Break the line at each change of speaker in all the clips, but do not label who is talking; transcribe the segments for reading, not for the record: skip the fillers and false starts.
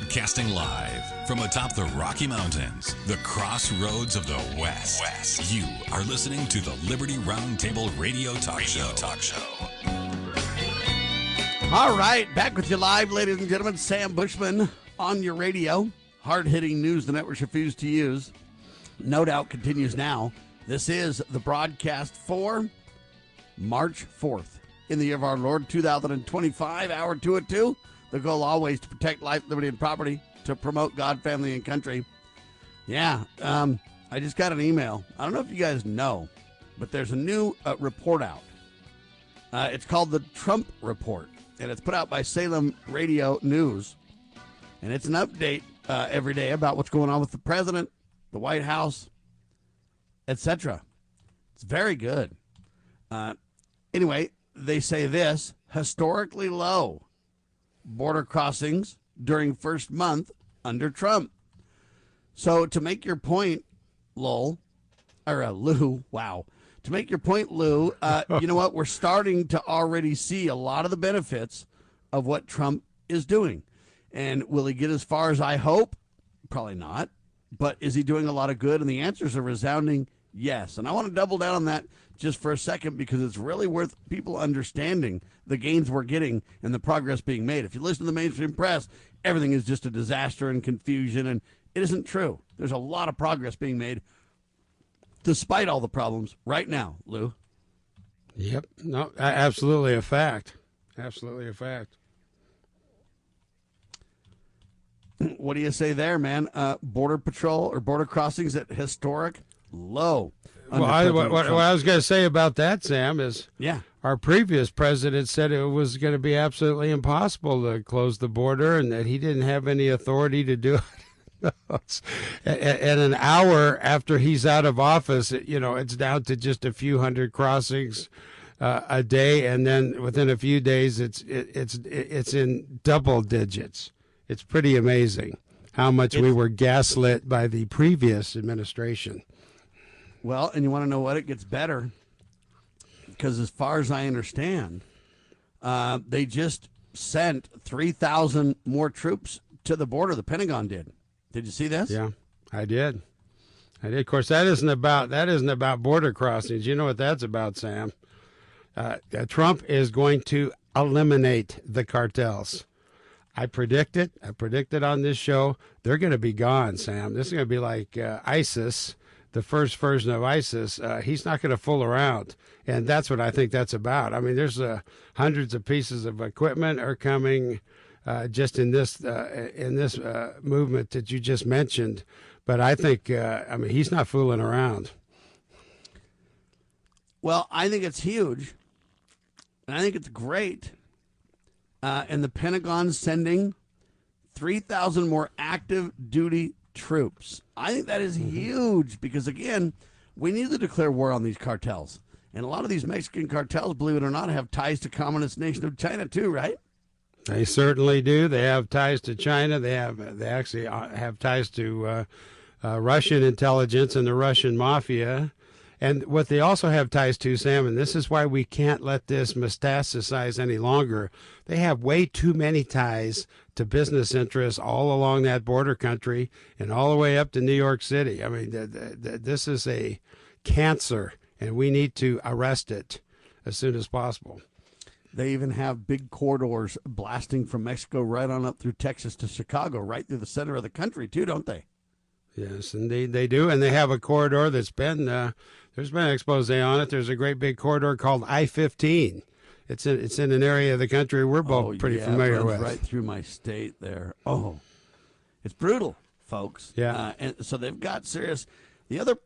Broadcasting live from atop the Rocky Mountains, the crossroads of the West. You are listening to the Liberty Roundtable Radio Talk Show.
All right, back with you live, ladies and gentlemen. Sam Bushman on your radio. Hard-hitting news the networks refuse to use. No Doubt continues now. This is the broadcast for March 4th. In the year of our Lord, 2025, hour 2 at 2. The goal always to protect life, liberty, and property, to promote God, family, and country. Yeah, I just got an email. I don't know if you guys know, but there's a new report out. It's called the Trump Report, and it's put out by Salem Radio News. And it's an update every day about what's going on with the president, the White House, etc. It's very good. Anyway, they say this: historically low border crossings during first month under Trump. So to make your point, Lou, wow. To make your point, Lou, you know what? We're starting to already see a lot of the benefits of what Trump is doing. And will he get as far as I hope? Probably not. But is he doing a lot of good? And the answer is a resounding yes. And I want to double down on that just for a second, because it's really worth people understanding the gains we're getting and the progress being made. If you listen to the mainstream press, everything is just a disaster and confusion, and it isn't true. There's a lot of progress being made despite all the problems right now, Lou.
Yep. No, absolutely a fact. Absolutely a fact.
What do you say there, man? Border patrol or border crossings at historic low.
Well, what I was going to say about that, Sam, is our previous president said it was going to be absolutely impossible to close the border and that he didn't have any authority to do it. And an hour after he's out of office, it's down to just a few hundred crossings a day, and then within a few days, it's in double digits. It's pretty amazing how much we were gaslit by the previous administration.
Well, and you want to know what? It gets better, because as far as I understand, they just sent 3,000 more troops to the border. The Pentagon did. Did you see this?
Yeah, I did. Of course, that isn't about border crossings. You know what that's about, Sam? Trump is going to eliminate the cartels. I predict it. I predicted on this show they're going to be gone, Sam. This is going to be like ISIS. The first version of ISIS. He's not going to fool around, and that's what I think that's about. I mean, there's hundreds of pieces of equipment are coming just in this movement that you just mentioned, but I think he's not fooling around.
Well, I think it's huge, and I think it's great, and the Pentagon's sending 3,000 more active duty troops. I think that is huge, because again, we need to declare war on these cartels, and a lot of these Mexican cartels, believe it or not, have ties to communist nation of China too, right?
They certainly do. They have ties to China. They actually have ties to Russian intelligence and the Russian mafia. And what they also have ties to, Sam, and this is why we can't let this metastasize any longer, they have way too many ties to business interests all along that border country and all the way up to New York City. I mean, this is a cancer, and we need to arrest it as soon as possible.
They even have big corridors blasting from Mexico right on up through Texas to Chicago, right through the center of the country, too, don't they?
Yes, indeed they do. And they have a corridor that's been, there's been an expose on it. There's a great big corridor called I-15. It's in an area of the country we're both pretty familiar with.
Right through my state there. Oh, it's brutal, folks.
Yeah.
And so they've got serious. The other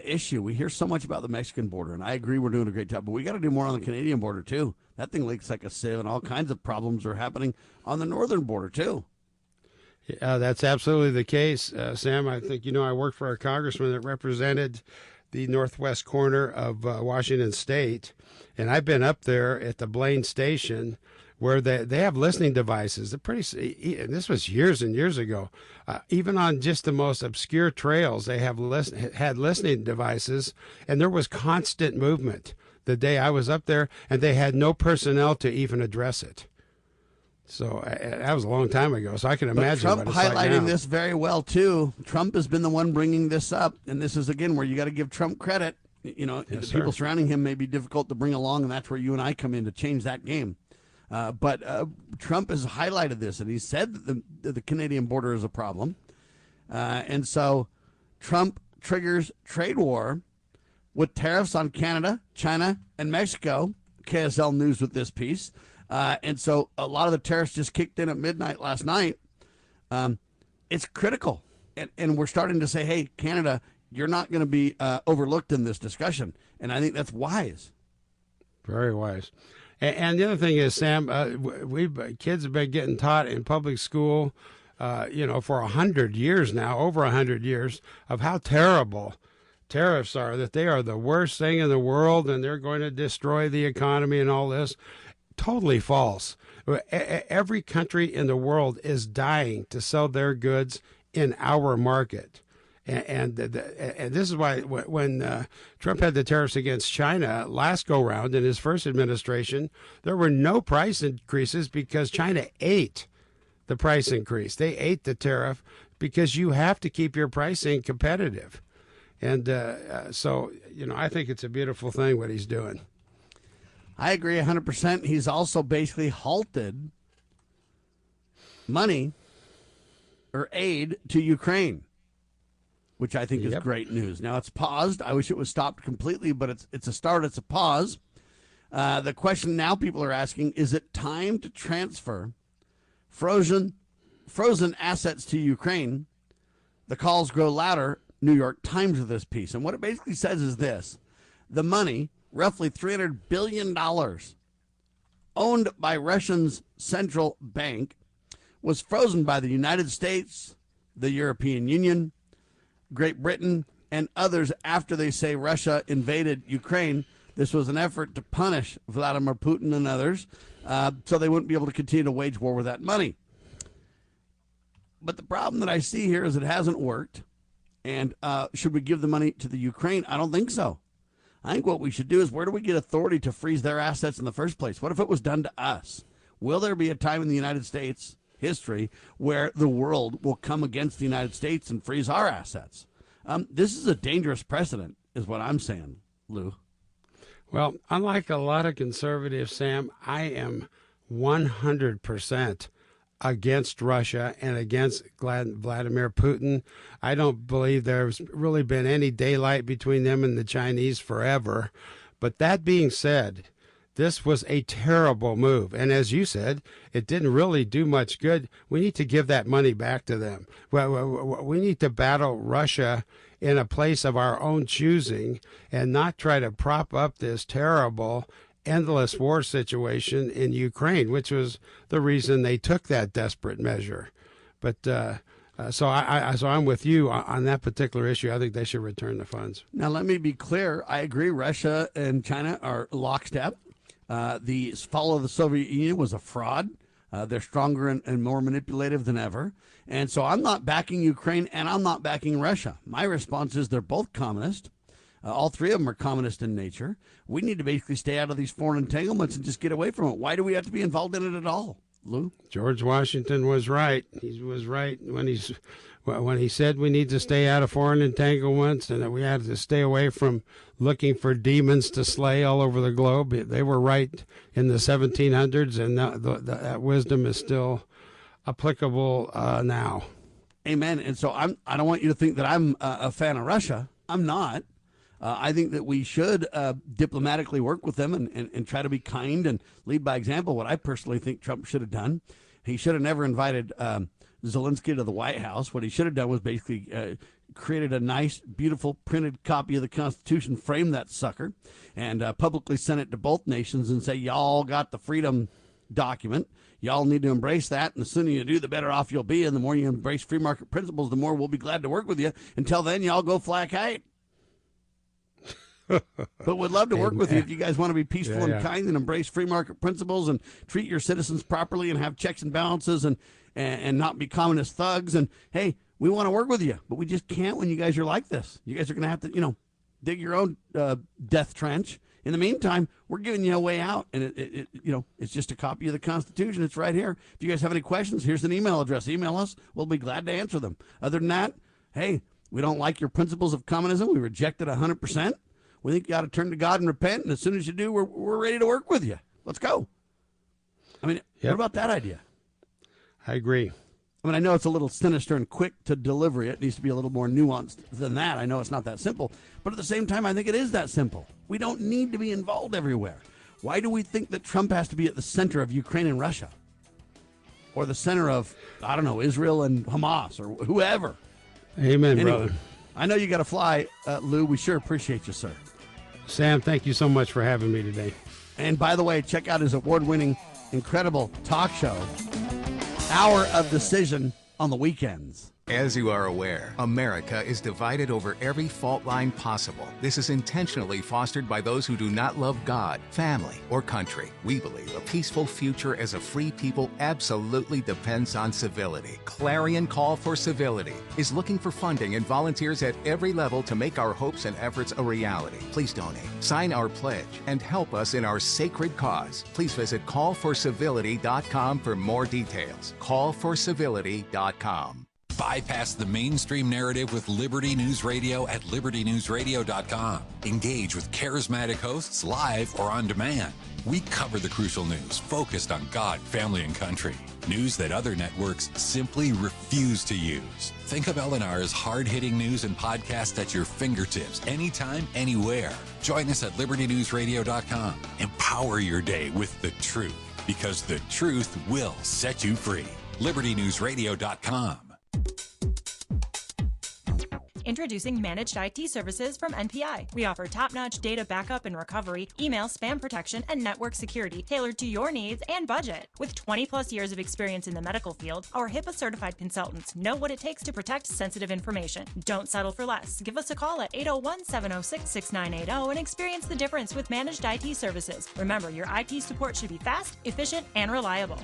issue, we hear so much about the Mexican border, and I agree we're doing a great job, but we got to do more on the Canadian border, too. That thing leaks like a sieve, and all kinds of problems are happening on the northern border, too.
Yeah, that's absolutely the case, Sam. I think, I worked for a congressman that represented the northwest corner of Washington State, and I've been up there at the Blaine Station where they have listening devices. They're pretty. And this was years and years ago. Even on just the most obscure trails, they have had listening devices, and there was constant movement the day I was up there, and they had no personnel to even address it. So that was a long time ago. So I can imagine.
Trump
what it's like
highlighting
now.
this very well too. Trump has been the one bringing this up, and this is again where you got to give Trump credit. You know, the people surrounding him may be difficult to bring along, and that's where you and I come in to change that game. But Trump has highlighted this, and he said that the Canadian border is a problem, and so Trump triggers trade war with tariffs on Canada, China, and Mexico. KSL News with this piece. And so a lot of the tariffs just kicked in at midnight last night. It's critical. And we're starting to say, hey, Canada, you're not going to be overlooked in this discussion. And I think that's wise.
Very wise. And the other thing is, Sam, kids have been getting taught in public school, for 100 years now, over 100 years, of how terrible tariffs are, that they are the worst thing in the world and they're going to destroy the economy and all this. Totally false. Every country in the world is dying to sell their goods in our market. And this is why when Trump had the tariffs against China last go-round in his first administration, there were no price increases because China ate the price increase. They ate the tariff because you have to keep your pricing competitive. And so, I think it's a beautiful thing what he's doing.
I agree 100%. He's also basically halted money or aid to Ukraine, which I think is great news. Now, it's paused. I wish it was stopped completely, but it's a start. It's a pause. The question now people are asking, is it time to transfer frozen assets to Ukraine? The calls grow louder. New York Times with this piece. And what it basically says is this: the money, roughly $300 billion, owned by Russia's central bank, was frozen by the United States, the European Union, Great Britain, and others after they say Russia invaded Ukraine. This was an effort to punish Vladimir Putin and others so they wouldn't be able to continue to wage war with that money. But the problem that I see here is it hasn't worked. And should we give the money to the Ukraine? I don't think so. I think what we should do is, where do we get authority to freeze their assets in the first place? What if it was done to us? Will there be a time in the United States history where the world will come against the United States and freeze our assets? This is a dangerous precedent, is what I'm saying, Lou.
Well, unlike a lot of conservatives, Sam, I am 100% against Russia and against Vladimir Putin. I don't believe there's really been any daylight between them and the Chinese forever. But that being said, this was a terrible move. And as you said, it didn't really do much good. We need to give that money back to them. Well, we need to battle Russia in a place of our own choosing and not try to prop up this terrible endless war situation in Ukraine, which was the reason they took that desperate measure. But so I'm with you on that particular issue. I think they should return the funds.
Now, let me be clear. I agree. Russia and China are lockstep. The fall of the Soviet Union was a fraud. They're stronger and more manipulative than ever. And so I'm not backing Ukraine and I'm not backing Russia. My response is they're both communist. All three of them are communist in nature. We need to basically stay out of these foreign entanglements and just get away from it. Why do we have to be involved in it at all, Lou?
George Washington was right. He was right when he said we need to stay out of foreign entanglements and that we had to stay away from looking for demons to slay all over the globe. They were right in the 1700s, and that wisdom is still applicable now.
Amen. And so I don't want you to think that I'm a fan of Russia. I'm not. I think that we should diplomatically work with them and try to be kind and lead by example. What I personally think Trump should have done, he should have never invited Zelensky to the White House. What he should have done was basically created a nice, beautiful printed copy of the Constitution, frame that sucker, and publicly sent it to both nations and say, y'all got the freedom document. Y'all need to embrace that, and the sooner you do, the better off you'll be, and the more you embrace free market principles, the more we'll be glad to work with you. Until then, y'all go fly a kite. But we'd love to work with you if you guys want to be peaceful and kind and embrace free market principles and treat your citizens properly and have checks and balances and not be communist thugs. And, hey, we want to work with you, but we just can't when you guys are like this. You guys are going to have to, dig your own death trench In the meantime, we're giving you a way out, and it's just a copy of the Constitution. It's right here. If you guys have any questions, here's an email address. Email us. We'll be glad to answer them. Other than that, hey, we don't like your principles of communism. We reject it 100%. We think you got to turn to God and repent, and as soon as you do, we're ready to work with you. Let's go. I mean, What about that idea?
I agree.
I mean, I know it's a little sinister and quick to delivery. It needs to be a little more nuanced than that. I know it's not that simple. But at the same time, I think it is that simple. We don't need to be involved everywhere. Why do we think that Trump has to be at the center of Ukraine and Russia? Or the center of, I don't know, Israel and Hamas or whoever?
Amen,
anyway,
brother.
I know you got to fly, Lou. We sure appreciate you, sir.
Sam, thank you so much for having me today.
And by the way, check out his award-winning, incredible talk show, Hour of Decision, on the weekends.
As you are aware, America is divided over every fault line possible. This is intentionally fostered by those who do not love God, family, or country. We believe a peaceful future as a free people absolutely depends on civility. Clarion Call for Civility is looking for funding and volunteers at every level to make our hopes and efforts a reality. Please donate, sign our pledge, and help us in our sacred cause. Please visit callforcivility.com for more details. Callforcivility.com.
Bypass the mainstream narrative with Liberty News Radio at libertynewsradio.com. Engage with charismatic hosts live or on demand. We cover the crucial news focused on God, family, and country. News that other networks simply refuse to use. Think of LNR's hard-hitting news and podcast at your fingertips, anytime, anywhere. Join us at libertynewsradio.com. Empower your day with the truth, because the truth will set you free. libertynewsradio.com.
Introducing Managed IT Services from NPI. We offer top-notch data backup and recovery, email spam protection, and network security tailored to your needs and budget. With 20-plus years of experience in the medical field, our HIPAA-certified consultants know what it takes to protect sensitive information. Don't settle for less. Give us a call at 801-706-6980 and experience the difference with Managed IT Services. Remember, your IT support should be fast, efficient, and reliable.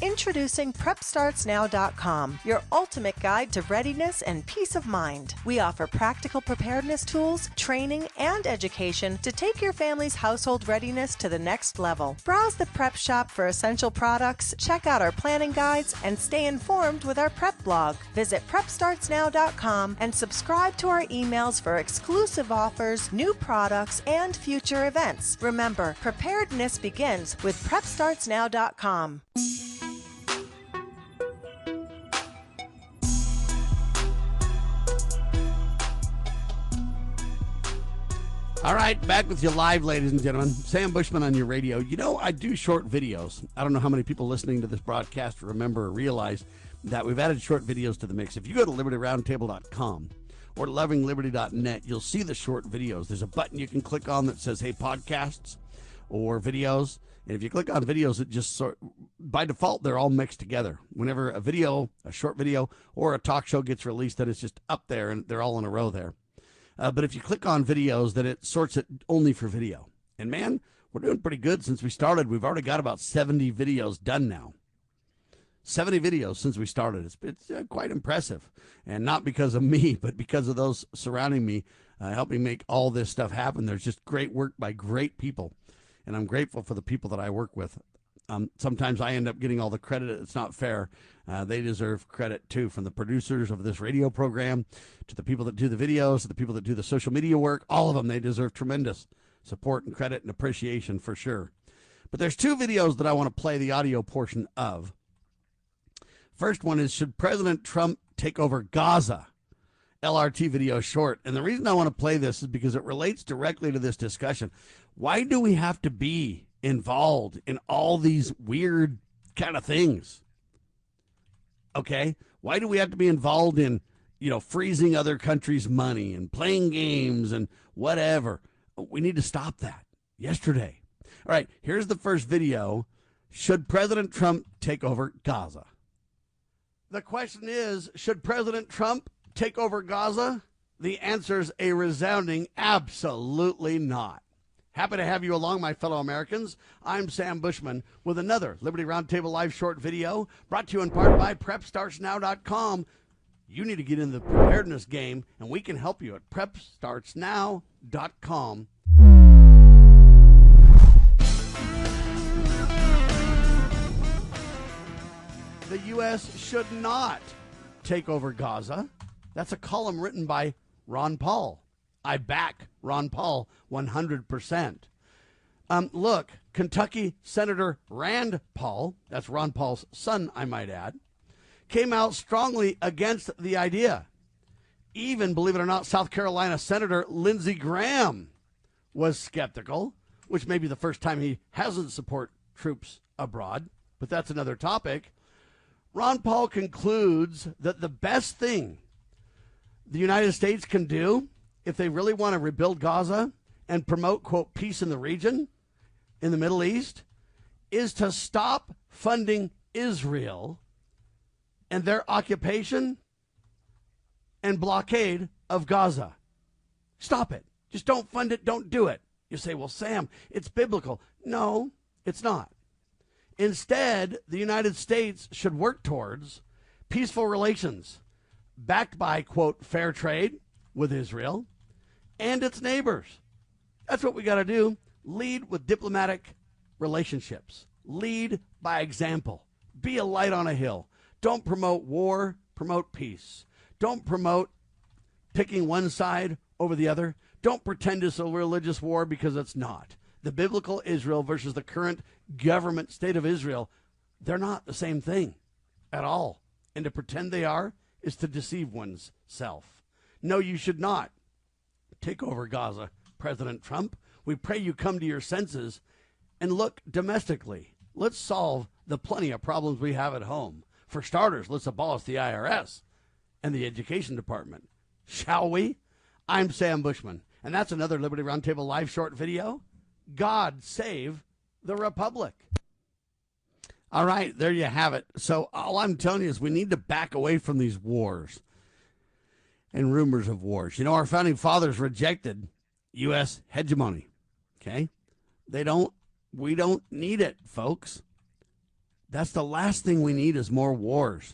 Introducing PrepStartsNow.com, your ultimate guide to readiness and peace of mind. We offer practical preparedness tools, training, and education to take your family's household readiness to the next level. Browse the prep shop for essential products, check out our planning guides, and stay informed with our prep blog. Visit PrepStartsNow.com and subscribe to our emails for exclusive offers, new products, and future events. Remember, preparedness begins with PrepStartsNow.com.
All right, back with you live, ladies and gentlemen. Sam Bushman on your radio. You know, I do short videos. I don't know how many people listening to this broadcast remember or realize that we've added short videos to the mix. If you go to libertyroundtable.com or lovingliberty.net, you'll see the short videos. There's a button you can click on that says, hey, podcasts or videos. And if you click on videos, it just by default, they're all mixed together. Whenever a video, a short video, or a talk show gets released, then it's just up there and they're all in a row there. But if you click on videos, then it sorts it only for video. And man, we're doing pretty good since we started. We've already got about 70 videos done now. 70 videos since we started. It's quite impressive. And not because of me, but because of those surrounding me, helping make all this stuff happen. There's just great work by great people. And I'm grateful for the people that I work with. Sometimes I end up getting all the credit. It's not fair. They deserve credit, too, from the producers of this radio program to the people that do the videos, to the people that do the social media work. All of them, they deserve tremendous support and credit and appreciation for sure. But there's two videos that I want to play the audio portion of. First one is, should President Trump take over Gaza? LRT video short. And the reason I want to play this is because it relates directly to this discussion. Why do we have to be involved in all these weird kind of things? Okay? Why do we have to be involved in, freezing other countries' money and playing games and whatever? We need to stop that yesterday. All right, here's the first video. Should President Trump take over Gaza? The question is, should President Trump take over Gaza? The answer is a resounding absolutely not. Happy to have you along, my fellow Americans. I'm Sam Bushman with another Liberty Roundtable Live short video brought to you in part by PrepStartsNow.com. You need to get in the preparedness game, and we can help you at prepstartsnow.com. The U.S. should not take over Gaza. That's a column written by Ron Paul. I back Ron Paul 100%. Look, Kentucky Senator Rand Paul, that's Ron Paul's son, I might add, came out strongly against the idea. Even, believe it or not, South Carolina Senator Lindsey Graham was skeptical, which may be the first time he hasn't supported troops abroad, but that's another topic. Ron Paul concludes that the best thing the United States can do if they really want to rebuild Gaza and promote, quote, peace in the region, in the Middle East, is to stop funding Israel and their occupation and blockade of Gaza. Stop it. Just don't fund it. Don't do it. You say, well, Sam, it's biblical. No, it's not. Instead, the United States should work towards peaceful relations backed by, quote, fair trade with Israel and its neighbors. That's what we got to do. Lead with diplomatic relationships. Lead by example. Be a light on a hill. Don't promote war, promote peace. Don't promote picking one side over the other. Don't pretend it's a religious war because it's not. The biblical Israel versus the current government state of Israel, they're not the same thing at all. And to pretend they are is to deceive one's self. No, you should not take over Gaza, President Trump. We pray you come to your senses and look domestically. Let's solve the plenty of problems we have at home. For starters, let's abolish the IRS and the education department. Shall we? I'm Sam Bushman, and that's another Liberty Roundtable live short video. God save the Republic. All right, there you have it. So all I'm telling you is we need to back away from these wars and rumors of wars. You know, our founding fathers rejected U.S. hegemony, okay? We don't need it, folks. That's the last thing we need is more wars,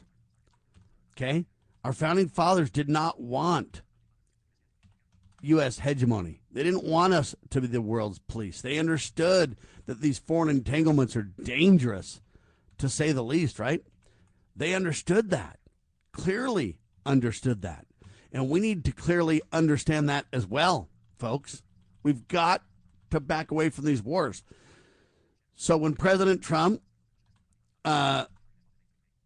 okay? Our founding fathers did not want U.S. hegemony. They didn't want us to be the world's police. They understood that these foreign entanglements are dangerous, to say the least, right? They understood that, clearly understood that. And we need to clearly understand that as well, folks. We've got to back away from these wars. So when President Trump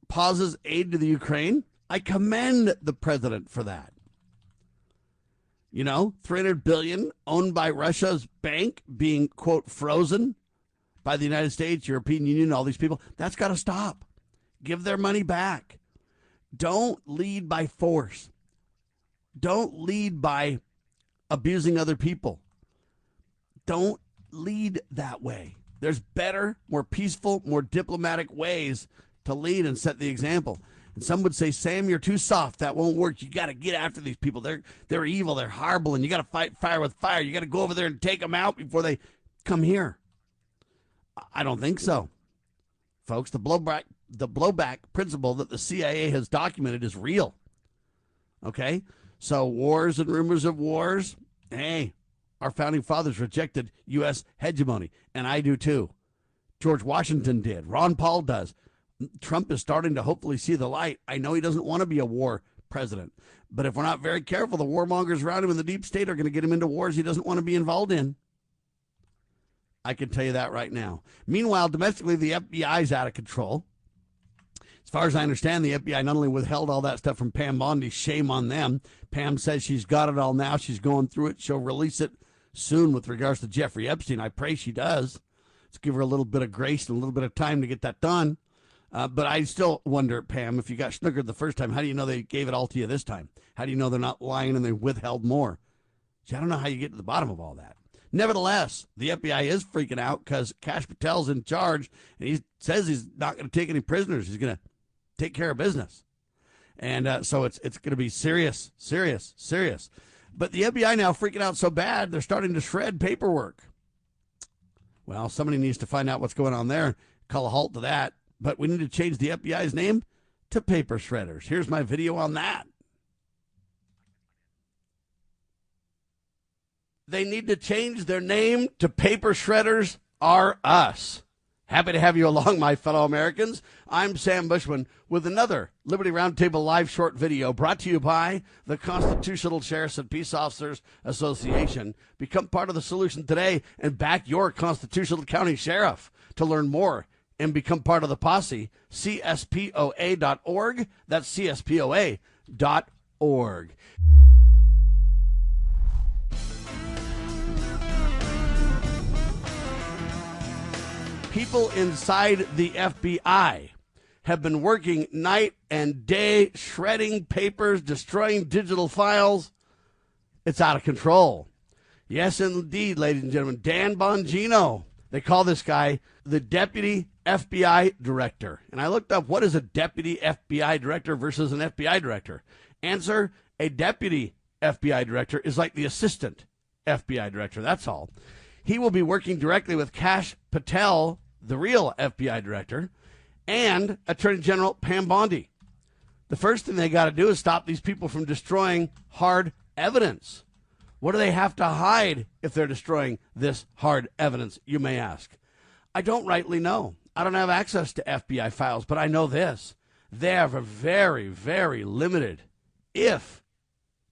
pauses aid to the Ukraine, I commend the president for that. You know, $300 billion owned by Russia's bank being, quote, frozen by the United States, European Union, all these people. That's got to stop. Give their money back. Don't lead by force. Don't lead by abusing other people. Don't lead that way. There's better, more peaceful, more diplomatic ways to lead and set the example. And some would say, Sam, you're too soft. That won't work. You got to get after these people. They're evil. They're horrible. And you got to fight fire with fire. You got to go over there and take them out before they come here. I don't think so, folks. The blowback principle that the CIA has documented is real. Okay? So wars and rumors of wars, hey, our founding fathers rejected U.S. hegemony, and I do too. George Washington did. Ron Paul does. Trump is starting to hopefully see the light. I know he doesn't want to be a war president, but if we're not very careful, the warmongers around him in the deep state are going to get him into wars he doesn't want to be involved in. I can tell you that right now. Meanwhile, domestically, the FBI is out of control. As far as I understand, the FBI not only withheld all that stuff from Pam Bondi, shame on them. Pam says she's got it all now. She's going through it. She'll release it soon with regards to Jeffrey Epstein. I pray she does. Let's give her a little bit of grace and a little bit of time to get that done. But I still wonder, Pam, if you got snookered the first time, how do you know they gave it all to you this time? How do you know they're not lying and they withheld more? See, I don't know how you get to the bottom of all that. Nevertheless, the FBI is freaking out because Kash Patel's in charge, and he says he's not going to take any prisoners. He's going to take care of business. And so it's going to be serious. But the FBI now freaking out so bad, they're starting to shred paperwork. Well, somebody needs to find out what's going on there, call a halt to that. But we need to change the FBI's name to Paper Shredders. Here's my video on that. They need to change their name to Paper Shredders Are Us. Happy to have you along, my fellow Americans. I'm Sam Bushman with another Liberty Roundtable live short video brought to you by the Constitutional Sheriffs and Peace Officers Association. Become part of the solution today and back your Constitutional County Sheriff. To learn more and become part of the posse, CSPOA.org. That's CSPOA.org. People inside the FBI have been working night and day, shredding papers, destroying digital files. It's out of control. Yes, indeed, ladies and gentlemen. Dan Bongino. They call this guy the Deputy FBI Director. And I looked up, what is a Deputy FBI Director versus an FBI Director? Answer, a Deputy FBI Director is like the Assistant FBI Director. That's all. He will be working directly with Kash Patel, the real FBI Director, and Attorney General Pam Bondi. The first thing they got to do is stop these people from destroying hard evidence. What do they have to hide if they're destroying this hard evidence, you may ask? I don't rightly know. I don't have access to FBI files, but I know this. They have a very, very limited, if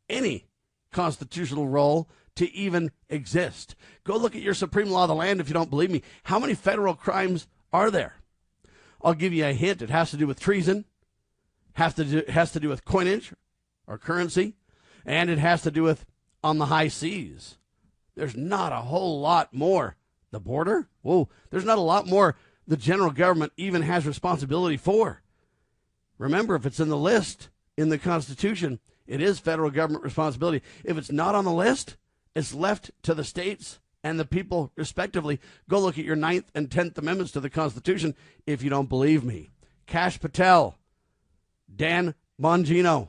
any, constitutional role to even exist. Go look at your supreme law of the land if you don't believe me. How many federal crimes are there? I'll give you a hint. It has to do with treason, has to do with coinage or currency, and it has to do with on the high seas. There's not a whole lot more. The border? Whoa, there's not a lot more the general government even has responsibility for. Remember, if it's in the list in the Constitution, it is federal government responsibility. If it's not on the list, it's left to the states and the people, respectively. Go look at your 9th and 10th Amendments to the Constitution if you don't believe me. Kash Patel, Dan Bongino,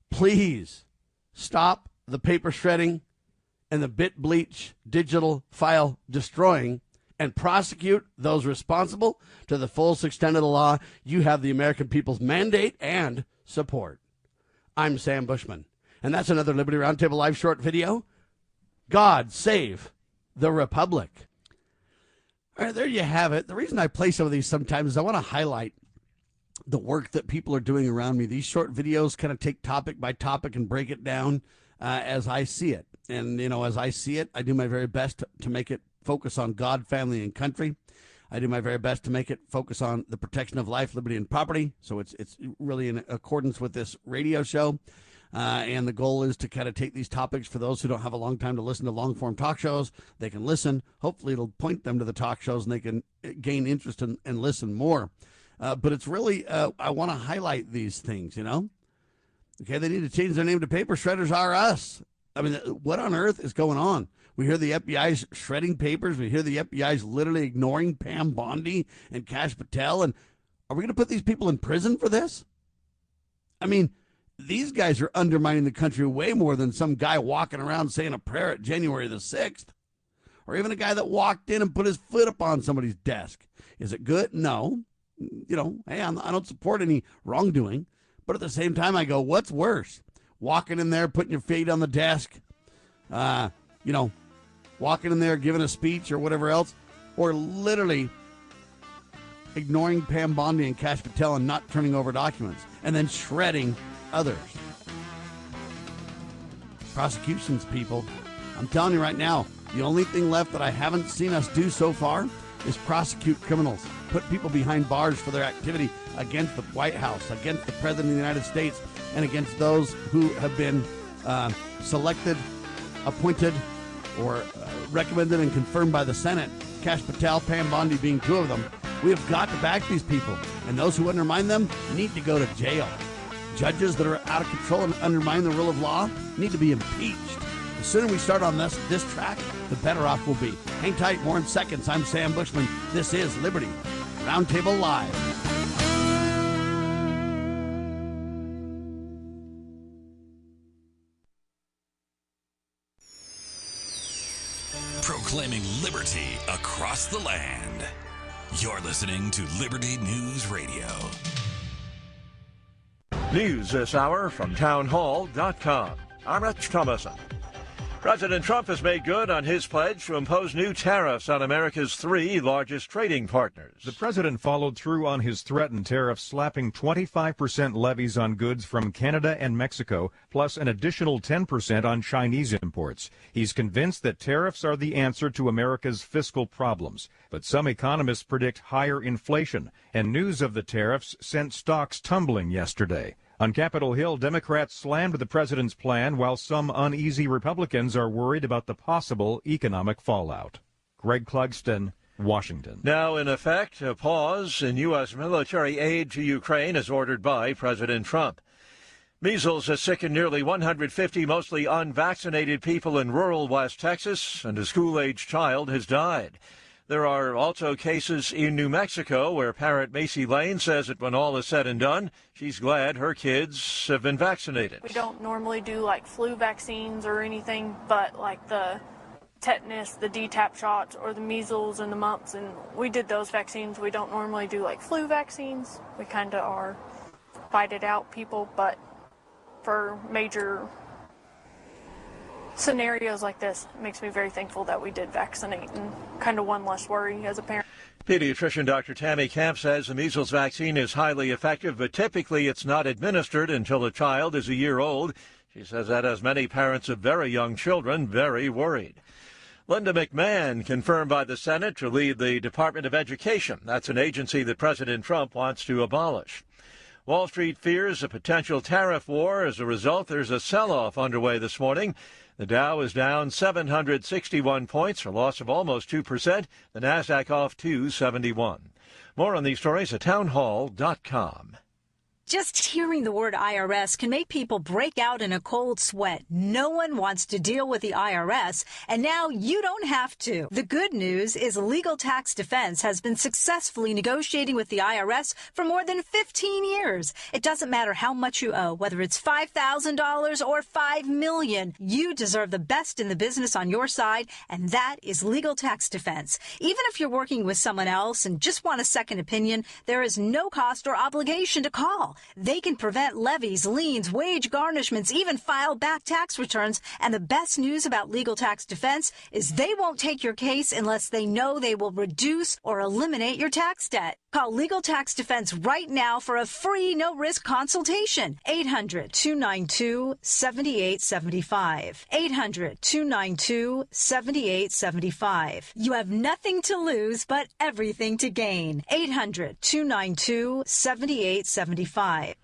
please stop the paper shredding and the bit bleach digital file destroying and prosecute those responsible to the fullest extent of the law. You have the American people's mandate and support. I'm Sam Bushman. And that's another Liberty Roundtable live short video. God save the Republic. All right, there you have it. The reason I play some of these sometimes is I want to highlight the work that people are doing around me. These short videos kind of take topic by topic and break it down as I see it. And, you know, as I see it, I do my very best to make it focus on God, family, and country. I do my very best to make it focus on the protection of life, liberty, and property. So it's really in accordance with this radio show. And the goal is to kind of take these topics for those who don't have a long time to listen to long-form talk shows. They can listen. Hopefully it'll point them to the talk shows and they can gain interest and listen more. But it's really, I want to highlight these things, you know. Okay, they need to change their name to Paper Shredders Are Us. I mean, what on earth is going on? We hear the FBI's shredding papers. We hear the FBI's literally ignoring Pam Bondi and Kash Patel. And are we going to put these people in prison for this? I mean, these guys are undermining the country way more than some guy walking around saying a prayer at January the 6th. Or even a guy that walked in and put his foot up on somebody's desk. Is it good? No. You know, hey, I don't support any wrongdoing. But at the same time, I go, what's worse? Walking in there, putting your feet on the desk, you know, walking in there, giving a speech or whatever else, or literally ignoring Pam Bondi and Kash Patel and not turning over documents, and then shredding others. Prosecutions, people. I'm telling you right now, the only thing left that I haven't seen us do so far is prosecute criminals, put people behind bars for their activity against the White House, against the President of the United States, and against those who have been selected, appointed, or recommended and confirmed by the Senate. Kash Patel, Pam Bondi being two of them. We have got to back these people, and those who undermine them need to go to jail. Judges that are out of control and undermine the rule of law need to be impeached. The sooner we start on this track, the better off we'll be. Hang tight, more in seconds. I'm Sam Bushman. This is Liberty Roundtable Live.
Proclaiming liberty across the land. You're listening to Liberty News Radio.
News this hour from townhall.com. I'm Rich Thomason. President Trump has made good on his pledge to impose new tariffs on America's three largest trading partners.
The president followed through on his threatened tariffs, slapping 25% levies on goods from Canada and Mexico, plus an additional 10% on Chinese imports. He's convinced that tariffs are the answer to America's fiscal problems. But some economists predict higher inflation, and news of the tariffs sent stocks tumbling yesterday. On Capitol Hill, Democrats slammed the president's plan, while some uneasy Republicans are worried about the possible economic fallout. Greg Clugston, Washington.
Now in effect, a pause in U.S. military aid to Ukraine as ordered by President Trump. Measles has sickened nearly 150 mostly unvaccinated people in rural West Texas, and a school-aged child has died. There are also cases in New Mexico where parent Macy Lane says that when all is said and done, she's glad her kids have been vaccinated.
We don't normally do like flu vaccines or anything, but like the tetanus, the DTaP shots, or the measles and the mumps, and we did those vaccines. We don't normally do like flu vaccines. We kind of are fight it out people, but for major scenarios like this, it makes me very thankful that we did vaccinate and kind of one less worry as a parent.
Pediatrician Dr. Tammy Camp says the measles vaccine is highly effective, but typically it's not administered until a child is a year old. She says that has many parents of very young children very worried. Linda McMahon confirmed by the Senate to lead the Department of Education. That's an agency that President Trump wants to abolish. Wall Street fears a potential tariff war. As a result, there's a sell-off underway this morning. The Dow is down 761 points, a loss of almost 2%. The Nasdaq off 271. More on these stories at townhall.com.
Just hearing the word IRS can make people break out in a cold sweat. No one wants to deal with the IRS, and now you don't have to. The good news is Legal Tax Defense has been successfully negotiating with the IRS for more than 15 years. It doesn't matter how much you owe, whether it's $5,000 or $5 million. You deserve the best in the business on your side, and that is Legal Tax Defense. Even if you're working with someone else and just want a second opinion, there is no cost or obligation to call. They can prevent levies, liens, wage garnishments, even file back tax returns. And the best news about Legal Tax Defense is they won't take your case unless they know they will reduce or eliminate your tax debt. Call Legal Tax Defense right now for a free, no-risk consultation. 800-292-7875. 800-292-7875. You have nothing to lose but everything to gain. 800-292-7875. I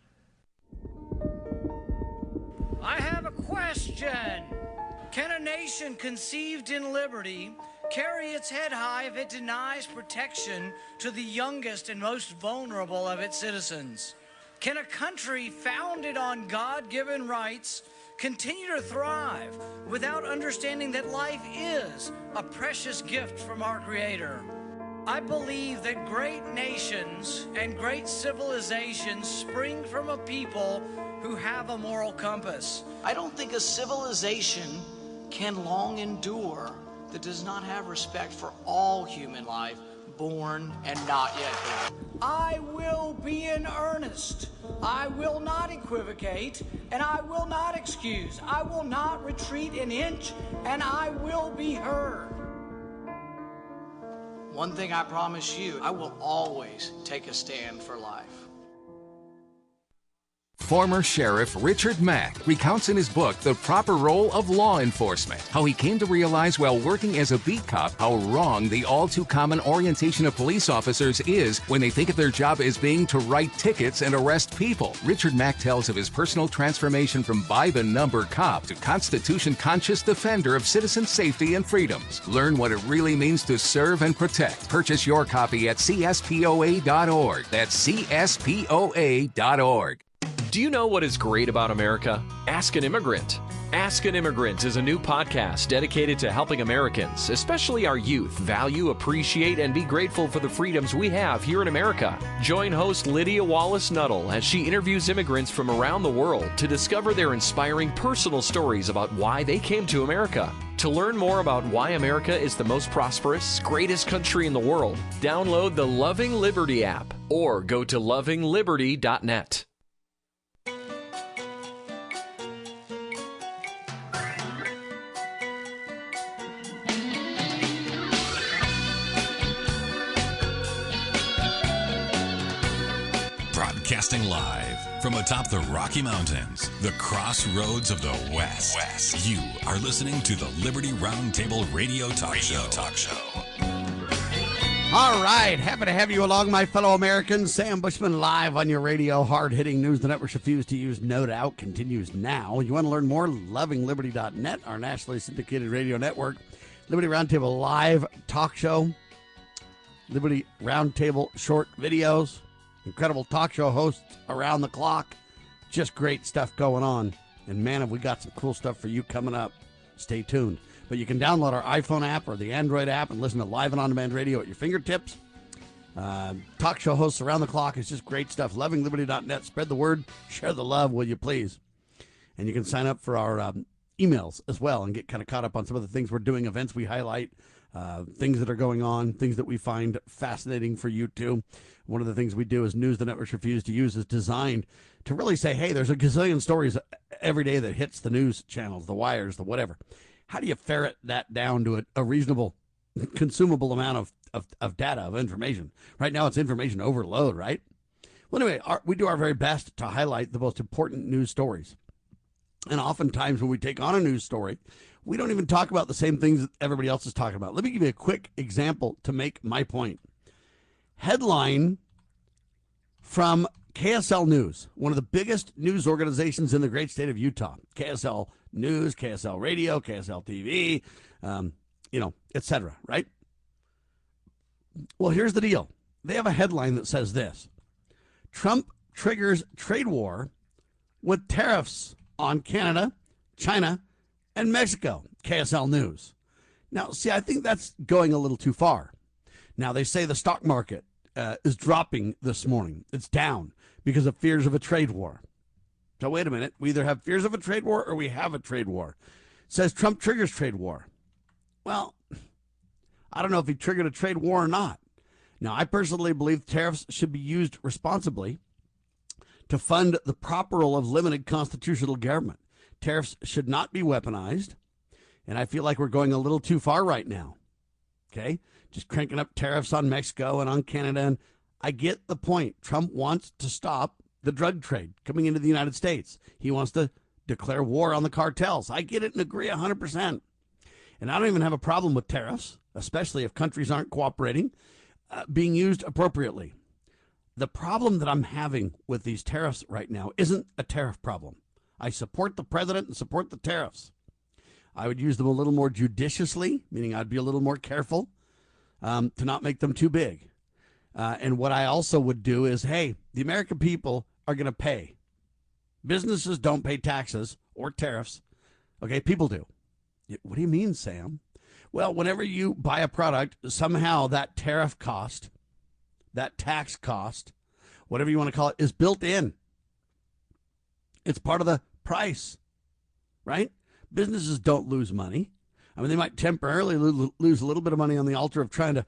have a question. Can a nation conceived in liberty carry its head high if it denies protection to the youngest and most vulnerable of its citizens? Can a country founded on God-given rights continue to thrive without understanding that life is a precious gift from our Creator? I believe that great nations and great civilizations spring from a people who have a moral compass. I don't think a civilization can long endure that does not have respect for all human life, born and not yet born. I will be in earnest. I will not equivocate, and I will not excuse. I will not retreat an inch, and I will be heard. One thing I promise you, I will always take a stand for life.
Former Sheriff Richard Mack recounts in his book The Proper Role of Law Enforcement how he came to realize while working as a beat cop how wrong the all-too-common orientation of police officers is when they think of their job as being to write tickets and arrest people. Richard Mack tells of his personal transformation from by-the-number cop to Constitution-conscious defender of citizen safety and freedoms. Learn what it really means to serve and protect. Purchase your copy at CSPOA.org. That's CSPOA.org.
Do you know what is great about America? Ask an Immigrant. Ask an Immigrant is a new podcast dedicated to helping Americans, especially our youth, value, appreciate, and be grateful for the freedoms we have here in America. Join host Lydia Wallace-Nuttall as she interviews immigrants from around the world to discover their inspiring personal stories about why they came to America. To learn more about why America is the most prosperous, greatest country in the world, download the Loving Liberty app or go to lovingliberty.net.
Broadcasting live from atop the Rocky Mountains, the crossroads of the West. You are listening to the Liberty Roundtable Radio Talk Show.
All right. Happy to have you along, my fellow Americans. Sam Bushman live on your radio. Hard-hitting news the networks refuse to use, no doubt, continues now. You want to learn more? LovingLiberty.net, our nationally syndicated radio network. Liberty Roundtable live talk show. Liberty Roundtable short videos. Incredible talk show hosts around the clock. Just great stuff going on. And man, have we got some cool stuff for you coming up. Stay tuned. But you can download our iPhone app or the Android app and listen to live and on-demand radio at your fingertips. Talk show hosts around the clock. It's just great stuff. LovingLiberty.net. Spread the word. Share the love, will you please? And you can sign up for our emails as well and get kind of caught up on some of the things we're doing, events we highlight, things that are going on, things that we find fascinating for you too. One of the things we do is News the Networks Refuse to Use is designed to really say, hey, there's a gazillion stories every day that hits the news channels, the wires, the whatever. How do you ferret that down to a reasonable, consumable amount of data, of information? Right now, it's information overload, right? Well, anyway, we do our very best to highlight the most important news stories. And oftentimes when we take on a news story, we don't even talk about the same things that everybody else is talking about. Let me give you a quick example to make my point. Headline from KSL News, one of the biggest news organizations in the great state of Utah. KSL News, KSL Radio, KSL TV, etc., right? Well, here's the deal. They have a headline that says this: Trump triggers trade war with tariffs on Canada, China, and Mexico. KSL News. Now, see, I think that's going a little too far. Now, they say the stock market is dropping this morning. It's down because of fears of a trade war. So wait a minute. We either have fears of a trade war or we have a trade war. It says Trump triggers trade war. Well, I don't know if he triggered a trade war or not. Now, I personally believe tariffs should be used responsibly to fund the proper role of limited constitutional government. Tariffs should not be weaponized, and I feel like we're going a little too far right now. Okay? Just cranking up tariffs on Mexico and on Canada, and I get the point. Trump wants to stop the drug trade coming into the United States. He wants to declare war on the cartels. I get it and agree 100%. And I don't even have a problem with tariffs, especially if countries aren't cooperating, being used appropriately. The problem that I'm having with these tariffs right now isn't a tariff problem. I support the president and support the tariffs. I would use them a little more judiciously, meaning I'd be a little more careful to not make them too big. And what I also would do is, hey, the American people are going to pay. Businesses don't pay taxes or tariffs. Okay, people do. What do you mean, Sam? Well, whenever you buy a product, somehow that tariff cost, that tax cost, whatever you want to call it, is built in. It's part of the price, right? Businesses don't lose money. I mean, they might temporarily lose a little bit of money on the altar of trying to,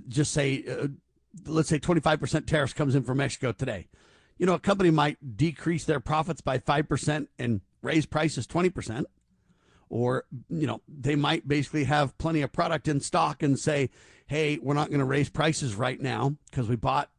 just say, let's say 25% tariffs comes in from Mexico today. A company might decrease their profits by 5% and raise prices 20%. Or, they might basically have plenty of product in stock and say, hey, we're not going to raise prices right now because we bought,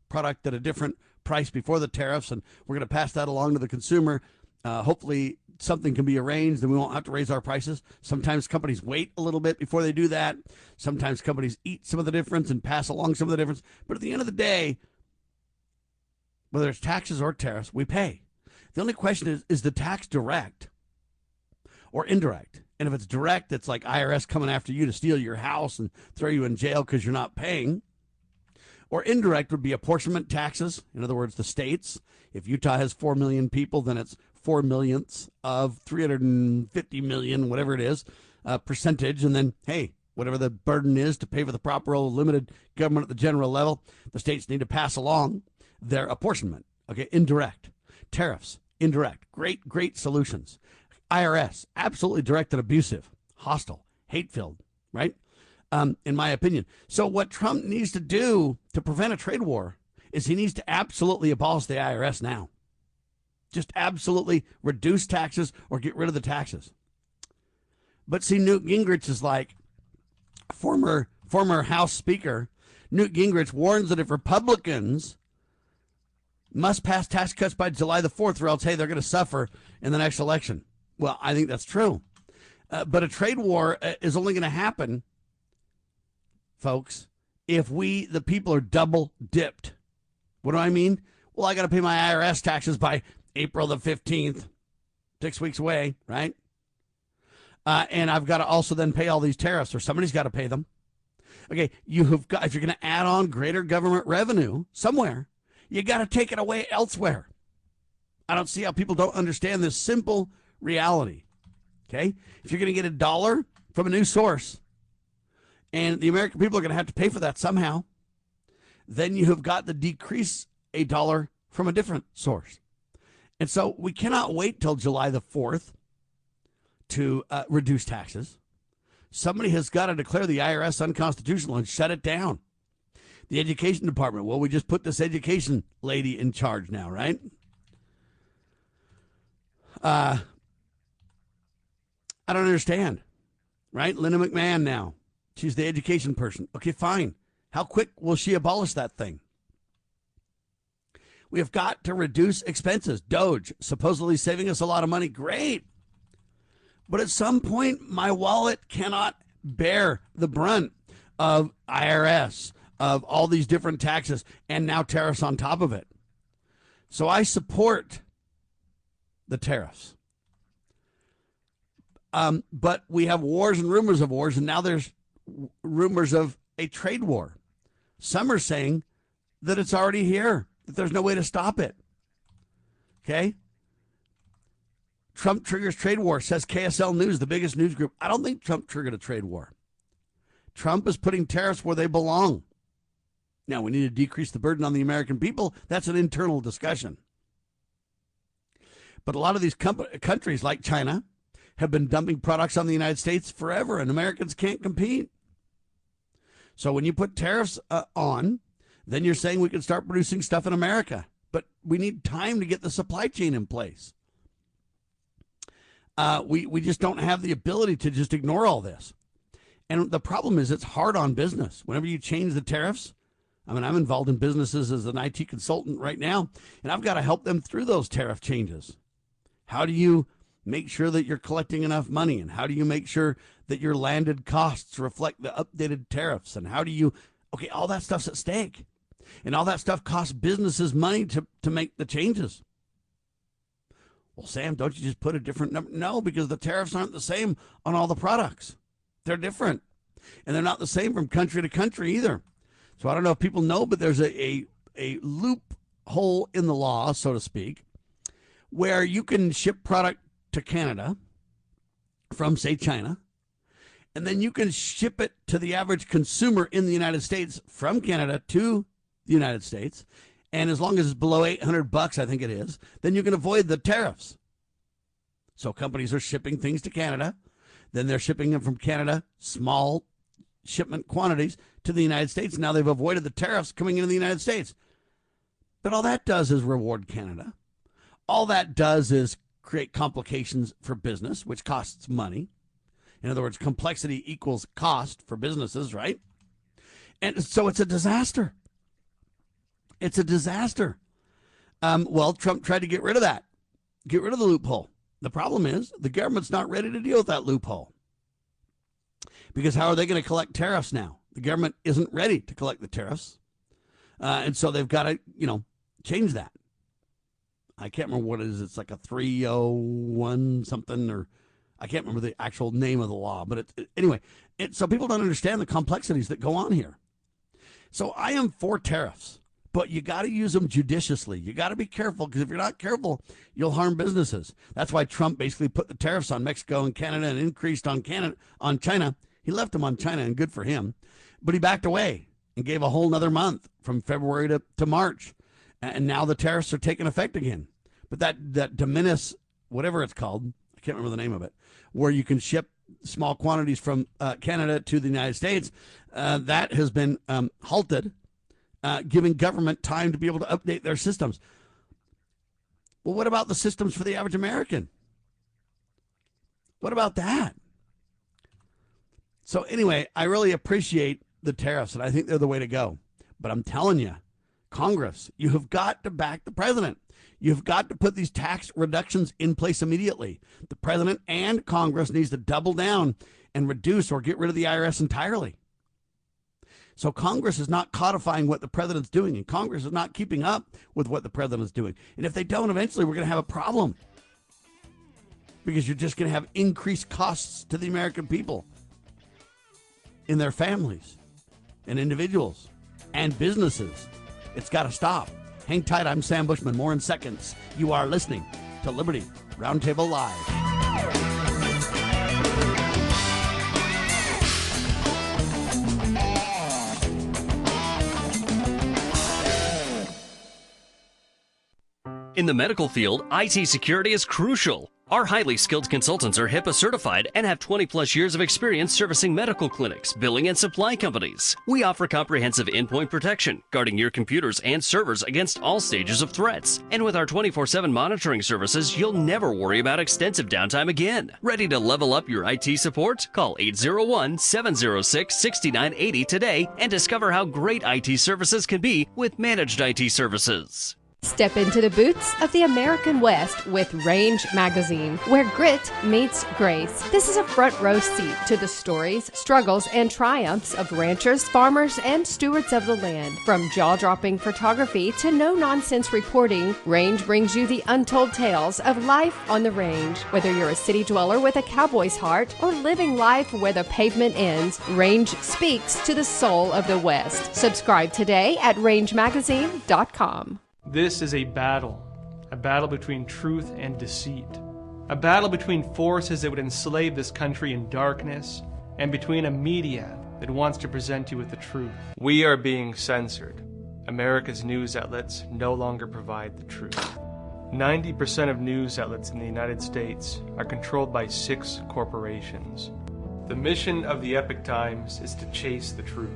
product at a different price before the tariffs, and we're going to pass that along to the consumer. Hopefully something can be arranged and we won't have to raise our prices. Sometimes companies wait a little bit before they do that. Sometimes companies eat some of the difference and pass along some of the difference. But at the end of the day, whether it's taxes or tariffs, we pay. The only question is the tax direct or indirect? And if it's direct, it's like IRS coming after you to steal your house and throw you in jail because you're not paying. Or indirect would be apportionment taxes. In other words, the states. If Utah has 4 million people, then it's 4 millionths of 350 million, whatever it is, percentage. And then, hey, whatever the burden is to pay for the proper role of limited government at the general level, the states need to pass along their apportionment. Okay, indirect. Tariffs, indirect. Great solutions. IRS, absolutely direct and abusive, hostile, hate-filled, right? In my opinion. So what Trump needs to do to prevent a trade war is he needs to absolutely abolish the IRS now. Just absolutely reduce taxes or get rid of the taxes. But see, Newt Gingrich is like former House Speaker. Newt Gingrich warns that if Republicans must pass tax cuts by July the 4th or else, hey, they're going to suffer in the next election. Well, I think that's true. But a trade war is only going to happen, folks, if we, the people, are double dipped. What do I mean? Well, I got to pay my IRS taxes by April the 15th, 6 weeks away, right? And I've got to also then pay all these tariffs, or somebody's got to pay them. Okay, you have got, if you're going to add on greater government revenue somewhere, you got to take it away elsewhere. I don't see how people don't understand this simple reality. Okay, if you're going to get $1 from a new source, and the American people are going to have to pay for that somehow, then you have got to decrease $1 from a different source. And so we cannot wait till July the 4th to reduce taxes. Somebody has got to declare the IRS unconstitutional and shut it down. The education department, well, we just put this education lady in charge now, right? I don't understand, right? Linda McMahon now. She's the education person. Okay, fine. How quick will she abolish that thing? We have got to reduce expenses. Doge, supposedly saving us a lot of money. Great. But at some point, my wallet cannot bear the brunt of IRS, of all these different taxes, and now tariffs on top of it. So I support the tariffs. But we have wars and rumors of wars, and now there's rumors of a trade war. Some are saying that it's already here, that there's no way to stop it. Okay? Trump triggers trade war, says KSL News, the biggest news group. I don't think Trump triggered a trade war. Trump is putting tariffs where they belong. Now, we need to decrease the burden on the American people. That's an internal discussion. But a lot of these countries, like China, have been dumping products on the United States forever, and Americans can't compete. So when you put tariffs on, then you're saying we can start producing stuff in America. But we need time to get the supply chain in place. We just don't have the ability to just ignore all this. And the problem is it's hard on business. Whenever you change the tariffs, I mean, I'm involved in businesses as an IT consultant right now, and I've got to help them through those tariff changes. How do you make sure that you're collecting enough money? And how do you make sure that your landed costs reflect the updated tariffs? And how do you, okay, all that stuff's at stake. And all that stuff costs businesses money to make the changes. Well, Sam, don't you just put a different number? No, because the tariffs aren't the same on all the products. They're different. And they're not the same from country to country either. So I don't know if people know, but there's a loophole in the law, so to speak, where you can ship product to Canada from, say, China, and then you can ship it to the average consumer in the United States from Canada to the United States. And as long as it's below $800, I think it is, then you can avoid the tariffs. So companies are shipping things to Canada. Then they're shipping them from Canada, small shipment quantities, to the United States. Now they've avoided the tariffs coming into the United States. But all that does is reward Canada. All that does is create complications for business, which costs money. In other words, complexity equals cost for businesses, right? And so it's a disaster. It's a disaster. Well, Trump tried to get rid of that, get rid of the loophole. The problem is the government's not ready to deal with that loophole. Because how are they going to collect tariffs now? The government isn't ready to collect the tariffs. And so they've got to, change that. I can't remember what it is. It's like a 301 something, or I can't remember the actual name of the law. But anyway, so people don't understand the complexities that go on here. So I am for tariffs, but you got to use them judiciously. You got to be careful, because if you're not careful, you'll harm businesses. That's why Trump basically put the tariffs on Mexico and Canada and increased on China. He left them on China, and good for him. But he backed away and gave a whole nother month from February to March. And now the tariffs are taking effect again. But that de minimis, whatever it's called, I can't remember the name of it, where you can ship small quantities from Canada to the United States, that has been halted, giving government time to be able to update their systems. Well, what about the systems for the average American? What about that? So anyway, I really appreciate the tariffs, and I think they're the way to go. But I'm telling you, Congress, you have got to back the president. You've got to put these tax reductions in place immediately. The president and Congress needs to double down and reduce or get rid of the IRS entirely. So Congress is not codifying what the president's doing, and Congress is not keeping up with what the president's doing. And if they don't, eventually we're going to have a problem, because you're just going to have increased costs to the American people in their families and individuals and businesses. It's got to stop. Hang tight. I'm Sam Bushman. More in seconds. You are listening to Liberty Roundtable Live.
In the medical field, IT security is crucial. Our highly skilled consultants are HIPAA certified and have 20-plus years of experience servicing medical clinics, billing, and supply companies. We offer comprehensive endpoint protection, guarding your computers and servers against all stages of threats. And with our 24/7 monitoring services, you'll never worry about extensive downtime again. Ready to level up your IT support? Call 801-706-6980 today and discover how great IT services can be with managed IT services.
Step into the boots of the American West with Range Magazine, where grit meets grace. This is a front row seat to the stories, struggles, and triumphs of ranchers, farmers, and stewards of the land. From jaw-dropping photography to no-nonsense reporting, Range brings you the untold tales of life on the range. Whether you're a city dweller with a cowboy's heart or living life where the pavement ends, Range speaks to the soul of the West. Subscribe today at rangemagazine.com.
This is a battle between truth and deceit, a battle between forces that would enslave this country in darkness and between a media that wants to present you with the truth. We are being censored. America's news outlets no longer provide the truth. 90% of news outlets in the United States are controlled by 6 corporations. The mission of the Epoch Times is to chase the truth,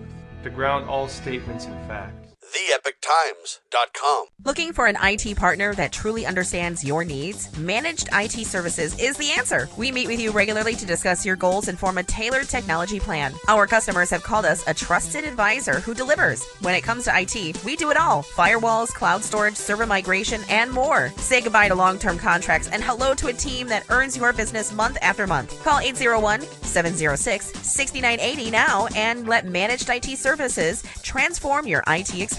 to ground all statements in fact.
TheEpochTimes.com.
Looking for an IT partner that truly understands your needs? Managed IT Services is the answer. We meet with you regularly to discuss your goals and form a tailored technology plan. Our customers have called us a trusted advisor who delivers. When it comes to IT, we do it all. Firewalls, cloud storage, server migration, and more. Say goodbye to long-term contracts and hello to a team that earns your business month after month. Call 801-706-6980 now and let Managed IT Services transform your IT experience.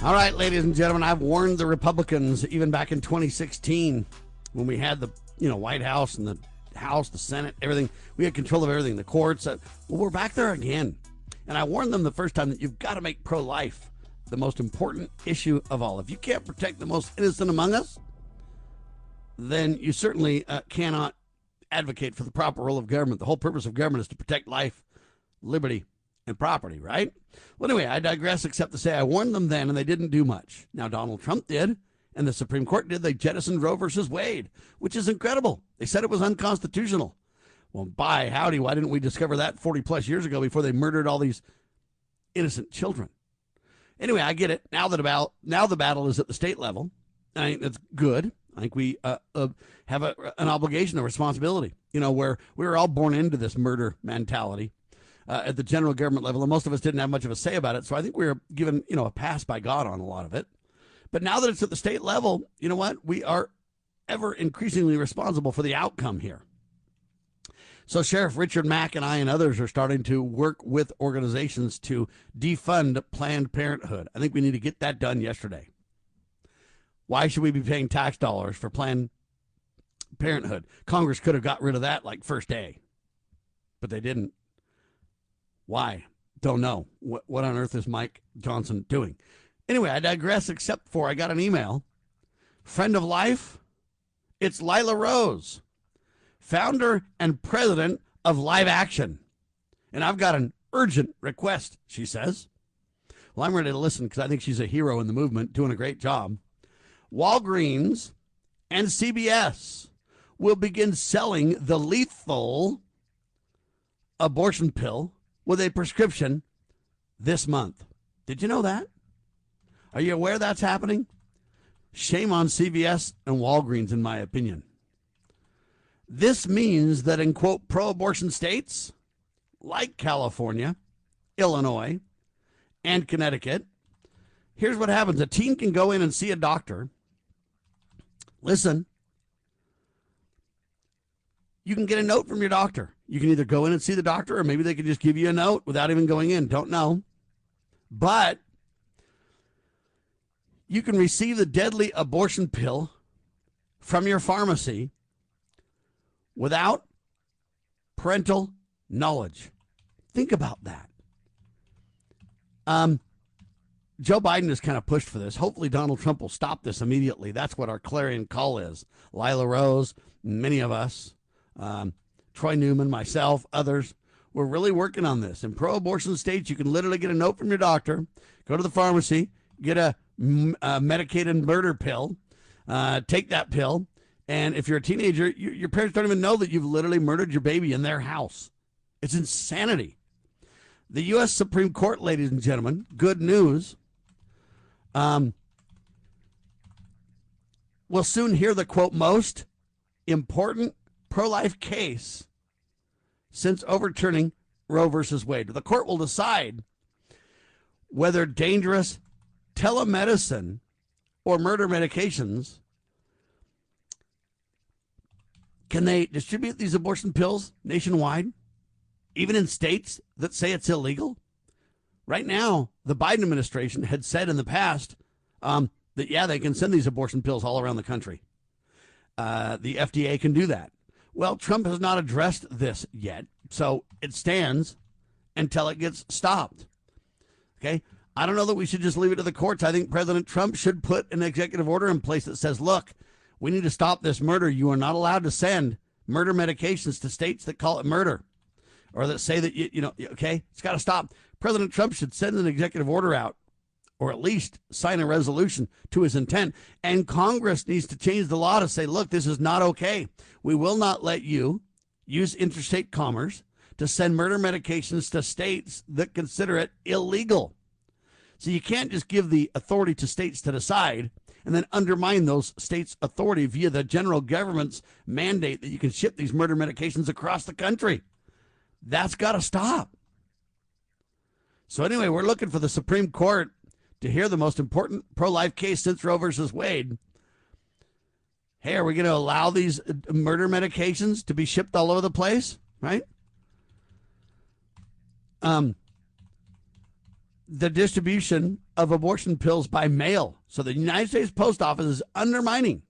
All right, ladies and gentlemen, I've warned the Republicans even back in 2016 when we had the White House and the House, the Senate, everything. We had control of everything, the courts. Well, we're back there again. And I warned them the first time that you've got to make pro-life the most important issue of all. If you can't protect the most innocent among us, then you certainly cannot advocate for the proper role of government. The whole purpose of government is to protect life, liberty, and property, right? Well, anyway, I digress, except to say I warned them then, and they didn't do much. Now, Donald Trump did, and the Supreme Court did. They jettisoned Roe versus Wade, which is incredible. They said it was unconstitutional. Well, by howdy, why didn't we discover that 40-plus years ago before they murdered all these innocent children? Anyway, I get it. Now the battle is at the state level. I think that's good. I think we have an obligation, a responsibility, where we were all born into this murder mentality at the general government level, and most of us didn't have much of a say about it. So I think we were given, a pass by God on a lot of it. But now that it's at the state level, you know what? We are ever increasingly responsible for the outcome here. So Sheriff Richard Mack and I and others are starting to work with organizations to defund Planned Parenthood. I think we need to get that done yesterday. Why should we be paying tax dollars for Planned Parenthood? Congress could have got rid of that like first day, but they didn't. Why? Don't know. What on earth is Mike Johnson doing? Anyway, I digress, except for I got an email. Friend of life, it's Lila Rose, founder and president of Live Action. And I've got an urgent request, she says. Well, I'm ready to listen because I think she's a hero in the movement, doing a great job. Walgreens and CVS will begin selling the lethal abortion pill with a prescription this month. Did you know that? Are you aware that's happening? Shame on CVS and Walgreens, in my opinion. This means that in, quote, pro-abortion states like California, Illinois, and Connecticut, here's what happens. A teen can go in and see a doctor. Listen, you can get a note from your doctor. You can either go in and see the doctor, or maybe they could just give you a note without even going in. Don't know. But you can receive the deadly abortion pill from your pharmacy without parental knowledge. Think about that. Joe Biden has kind of pushed for this. Hopefully Donald Trump will stop this immediately. That's what our clarion call is. Lila Rose, many of us, Troy Newman, myself, others, we're really working on this. In pro-abortion states, you can literally get a note from your doctor, go to the pharmacy, get a medicated murder pill, take that pill, and if you're a teenager, your parents don't even know that you've literally murdered your baby in their house. It's insanity. The U.S. Supreme Court, ladies and gentlemen, good news, will soon hear the, quote, most important pro-life case since overturning Roe versus Wade. The court will decide whether dangerous telemedicine or murder medications, can they distribute these abortion pills nationwide, even in states that say it's illegal? Right now, the Biden administration had said in the past that, yeah, they can send these abortion pills all around the country. The FDA can do that. Well, Trump has not addressed this yet, so it stands until it gets stopped. Okay? I don't know that we should just leave it to the courts. I think President Trump should put an executive order in place that says, look, we need to stop this murder. You are not allowed to send murder medications to states that call it murder or that say that, okay, it's got to stop. President Trump should send an executive order out or at least sign a resolution to his intent. And Congress needs to change the law to say, look, this is not okay. We will not let you use interstate commerce to send murder medications to states that consider it illegal. So you can't just give the authority to states to decide and then undermine those states' authority via the general government's mandate that you can ship these murder medications across the country. That's got to stop. So anyway, we're looking for the Supreme Court to hear the most important pro-life case since Roe versus Wade. Hey, are we going to allow these murder medications to be shipped all over the place? Right? The distribution of abortion pills by mail. So the United States Post Office is undermining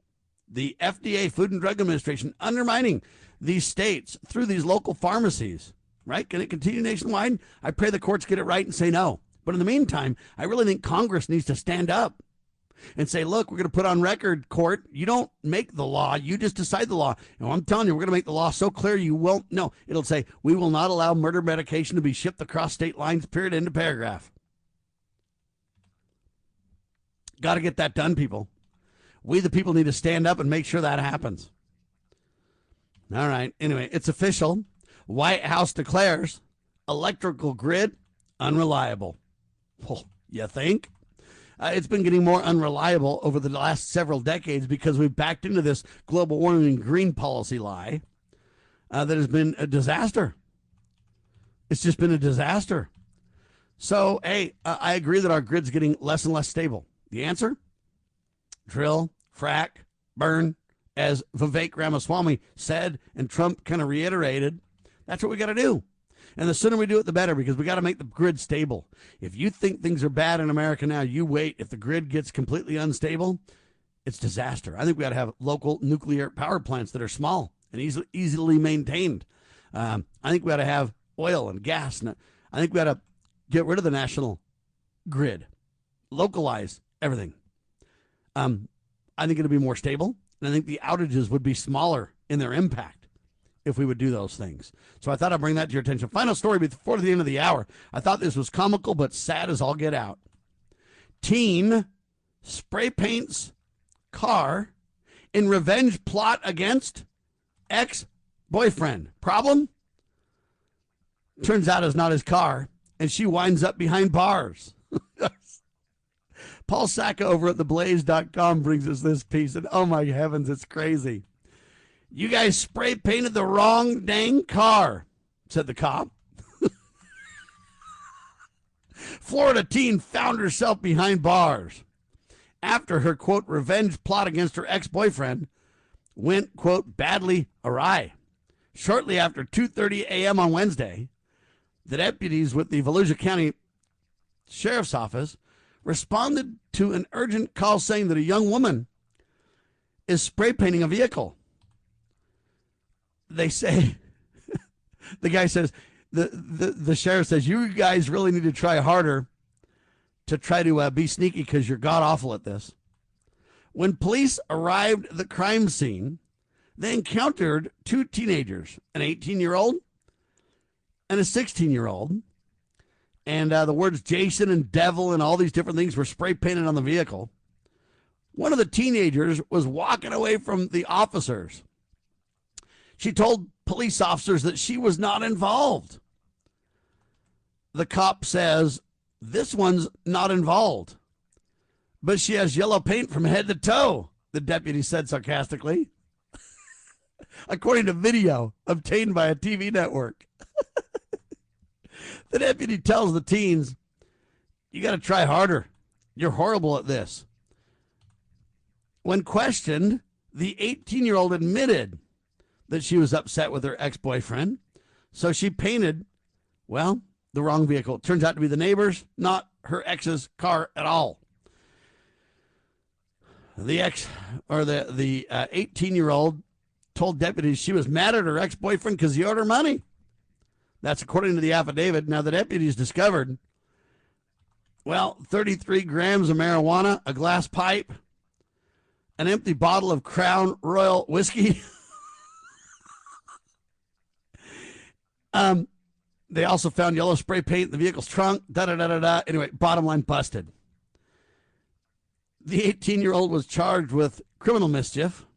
the FDA, Food and Drug Administration, undermining these states through these local pharmacies. Right? Can it continue nationwide? I pray the courts get it right and say no. But in the meantime, I really think Congress needs to stand up and say, look, we're going to put on record, court, you don't make the law, you just decide the law. And I'm telling you, we're going to make the law so clear you won't know. It'll say, we will not allow murder medication to be shipped across state lines, period, end of paragraph. Got to get that done, people. We, the people, need to stand up and make sure that happens. All right. Anyway, it's official. White House declares electrical grid unreliable. Well, you think? It's been getting more unreliable over the last several decades because we've backed into this global warming green policy lie that has been a disaster. It's just been a disaster. So, hey, I agree that our grid's getting less and less stable. The answer? Drill, frack, burn, as Vivek Ramaswamy said and Trump kind of reiterated. That's what we got to do. And the sooner we do it, the better, because we got to make the grid stable. If you think things are bad in America now, you wait. If the grid gets completely unstable, it's disaster. I think we got to have local nuclear power plants that are small and easily maintained. I think we got to have oil and gas. And I think we got to get rid of the national grid, localize everything. I think it'll be more stable, and I think the outages would be smaller in their impact if we would do those things. So I thought I'd bring that to your attention. Final story before the end of the hour. I thought this was comical but sad as all get out. Teen spray paints car in revenge plot against ex-boyfriend. Problem? Turns out it's not his car, and she winds up behind bars. Paul Sacca over at theblaze.com brings us this piece, and oh my heavens, it's crazy. You guys spray painted the wrong dang car, said the cop. Florida teen found herself behind bars after her, quote, revenge plot against her ex-boyfriend went, quote, badly awry. Shortly after 2:30 a.m. on Wednesday, the deputies with the Volusia County Sheriff's Office responded to an urgent call saying that a young woman is spray painting a vehicle. They say, the guy says, the sheriff says, you guys really need to try harder to try to be sneaky because you're god-awful at this. When police arrived at the crime scene, they encountered two teenagers, an 18-year-old and a 16-year-old. And the words Jason and devil and all these different things were spray painted on the vehicle. One of the teenagers was walking away from the officers. She told police officers that she was not involved. The cop says, this one's not involved, but she has yellow paint from head to toe, the deputy said sarcastically, according to video obtained by a TV network. The deputy tells the teens, you got to try harder. You're horrible at this. When questioned, the 18-year-old admitted that she was upset with her ex-boyfriend, so she painted, well, the wrong vehicle. It turns out to be the neighbor's, not her ex's car at all. The 18-year-old told deputies she was mad at her ex-boyfriend because he owed her money. That's according to the affidavit. Now, the deputies discovered, well, 33 grams of marijuana, a glass pipe, an empty bottle of Crown Royal whiskey. They also found yellow spray paint in the vehicle's trunk. Anyway, bottom line, busted. The 18-year-old was charged with criminal mischief,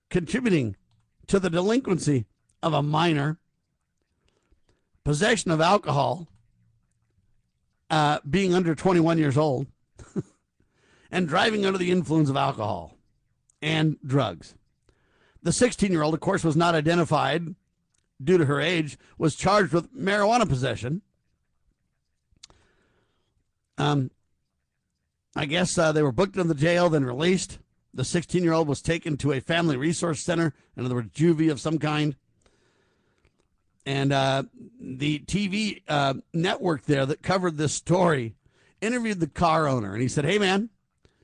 contributing to the delinquency of a minor, possession of alcohol, being under 21 years old, and driving under the influence of alcohol and drugs. The 16-year-old, of course, was not identified due to her age, was charged with marijuana possession. I guess they were booked in the jail, then released. The 16-year-old was taken to a family resource center, in other words, juvie of some kind. And the TV network there that covered this story interviewed the car owner, and he said, hey, man,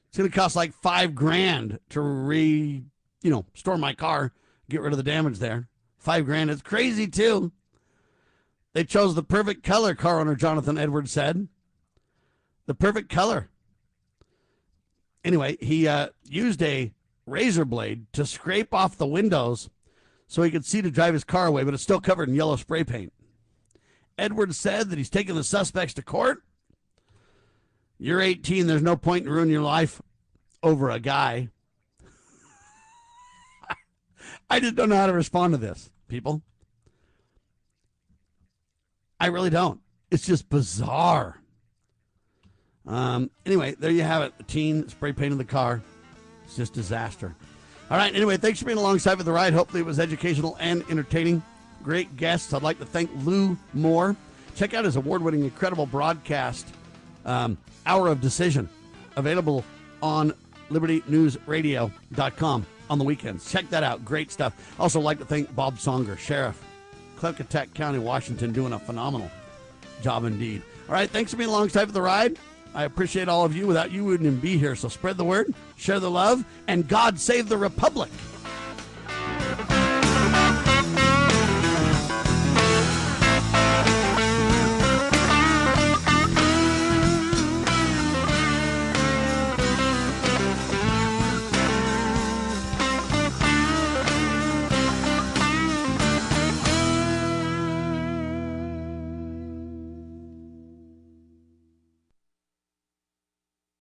it's going to cost like $5,000 to store my car, get rid of the damage there. $5,000. It's crazy, too. They chose the perfect color, car owner Jonathan Edwards said. The perfect color. Anyway, he used a razor blade to scrape off the windows so he could see to drive his car away, but it's still covered in yellow spray paint. Edwards said that he's taking the suspects to court. You're 18. There's no point in ruining your life over a guy. I just don't know how to respond to this, people. I really don't. It's just bizarre. Anyway, there you have it. The teen spray painted the car. It's just disaster. All right, anyway, thanks for being alongside with the ride. Hopefully it was educational and entertaining. Great guests. I'd like to thank Lou Moore. Check out his award-winning, incredible broadcast, Hour of Decision, available on LibertyNewsRadio.com on the weekends. Check that out. Great stuff. Also like to thank Bob Songer, Sheriff, Cloquet County, Washington, doing a phenomenal job indeed. All right, thanks for being alongside with the ride. I appreciate all of you. Without you, we wouldn't even be here. So spread the word, share the love, and God save the Republic.